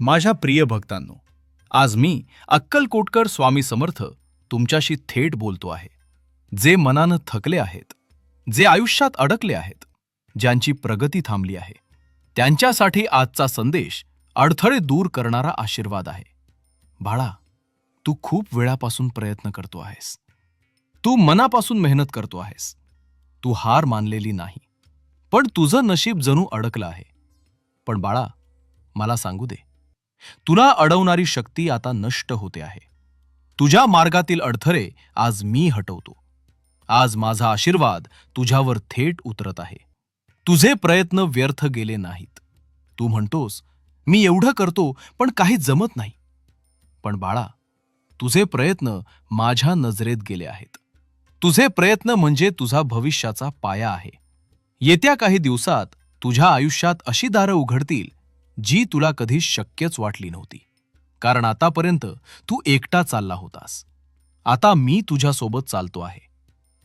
माझ्या प्रिय भक्तांनो, आज मी अक्कलकोटकर स्वामी समर्थ तुमच्याशी थेट बोलतो आहे. जे मनानं थकले आहेत, जे आयुष्यात अडकले आहेत, ज्यांची प्रगती थांबली आहे, त्यांच्यासाठी आजचा संदेश अडथळे दूर करणारा आशीर्वाद आहे. बाळा, तू खूप वेळापासून प्रयत्न करतो आहेस. तू मनापासून मेहनत करतो आहेस. तू हार मानलेली नाही. पण तुझं नशीब जणू अडकलं आहे. पण बाळा, मला सांगू दे, तुला अडवणारी शक्ती आता नष्ट होते आहे. तुझ्या मार्गातील अडथळे आज मी हटवतो. आज माझा आशीर्वाद तुझ्यावर थेट उतरत आहे. तुझे प्रयत्न व्यर्थ गेले नाहीत. तू म्हणतोस, मी एवढं करतो पण काही जमत नाही. पण बाळा, तुझे प्रयत्न माझ्या नजरेत गेले आहेत. तुझे प्रयत्न म्हणजे तुझा भविष्याचा पाया आहे. येत्या काही दिवसात तुझ्या आयुष्यात अशी दारं उघडतील जी तुला कधी शक्यच वाटली नव्हती. कारण आतापर्यंत तू एकटा चालला होतास. आता मी तुझ्यासोबत चालतो आहे.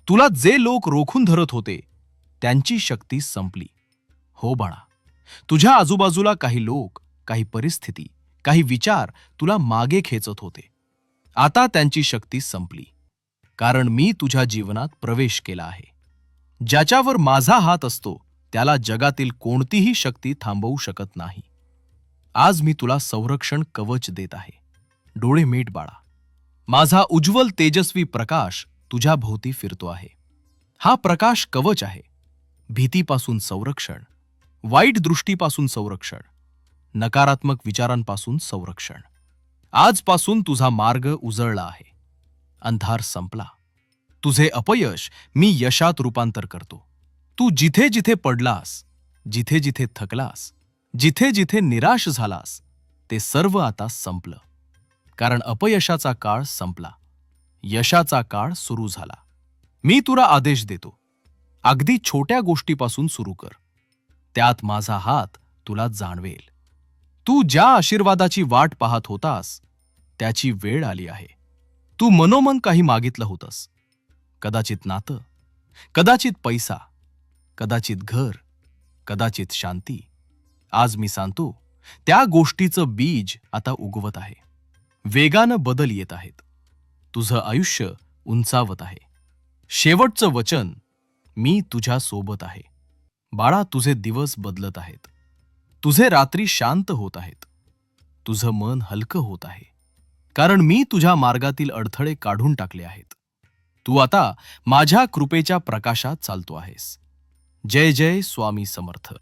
तुला जे लोक रोखून धरत होते त्यांची शक्ती संपली. हो बाळा, तुझ्या आजूबाजूला काही लोक, काही परिस्थिती, काही विचार तुला मागे खेचत होते. आता त्यांची शक्ती संपली. कारण मी तुझ्या जीवनात प्रवेश केला आहे. ज्याच्यावर माझा हात असतो त्याला जगातील कोणतीही शक्ती थांबवू शकत नाही. आज मी तुला संरक्षण कवच देत आहे. डोळे मीट बाळा. माझा उज्ज्वल तेजस्वी प्रकाश तुझ्या भोवती फिरतो आहे. हा प्रकाश कवच आहे. भीतीपासून संरक्षण, वाईट दृष्टीपासून संरक्षण, नकारात्मक विचारांपासून संरक्षण. आजपासून तुझा मार्ग उजळला आहे. अंधार संपला. तुझे अपयश मी यशात रूपांतर करतो. तू जिथे जिथे पडलास, जिथे जिथे थकलास, जिथे जिथे निराश झालास, ते सर्व आता संपलं. कारण अपयशाचा काळ संपला. यशाचा काळ सुरू झाला. मी तुला आदेश देतो, अगदी छोट्या गोष्टीपासून सुरू कर. त्यात माझा हात तुला जाणवेल. तू ज्या आशीर्वादाची वाट पाहत होतास त्याची वेळ आली आहे. तू मनोमन काही मागितलं होतंस. कदाचित नातं, कदाचित पैसा, कदाचित घर, कदाचित शांती. आज मी सांगतो, त्या गोष्टीचं बीज आता उगवत आहे. वेगानं बदल येत आहेत. तुझं आयुष्य उंचावत आहे. शेवटचं वचन, मी तुझ्या सोबत आहे. बाळा, तुझे दिवस बदलत आहेत. तुझे रात्री शांत होत आहेत. तुझं मन हलकं होत आहे. कारण मी तुझ्या मार्गातील अडथळे काढून टाकले आहेत. तू आता माझ्या कृपेच्या प्रकाशात चालतो आहेस. जय जय स्वामी समर्थ.